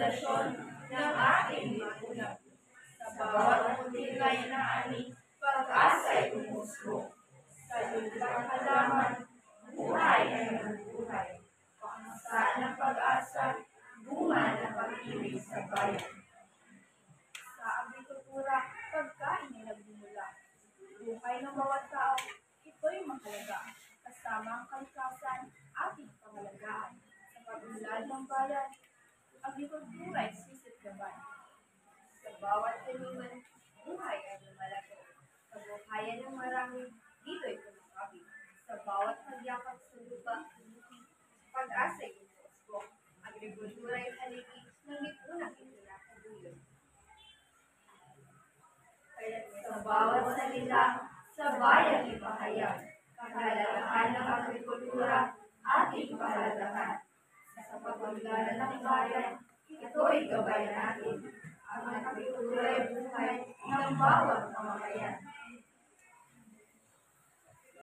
pundasyon ng ating lipunan. Sa bawat muntikay na ani, pag-asa'y umusbong. Sa lupang halaman, buhay ay nabubuhay. Paksa ng pag-asa, bunga ng pag-ibig sa bayan. Sa agrikultura, pagkain ay nagbumula. Buhay ng bawat tao, ito'y mahalaga. Kasama ang kalikasan, ating pangalagaan. Sa pag-unlad ng bayan, agrikultura ay sisikyaban. Sa bawat taniman, buhay ay lumalaki. Kabuhayan ng marami, dito'y kumakabit. Sa bawat pagyakap sa lupa, pag-asa'y umusbong. Agrikultura ay haligi ng lipunang itinataguyod. Kaya sa bawat salita, sa bayan ipahayag. Kahalagahan ng agrikultura, ating pahalagahan. Sa pag-unlad ng bayan, ito'y gabay natin. Ang agrikultura ay buhay ng bawat mamamayan.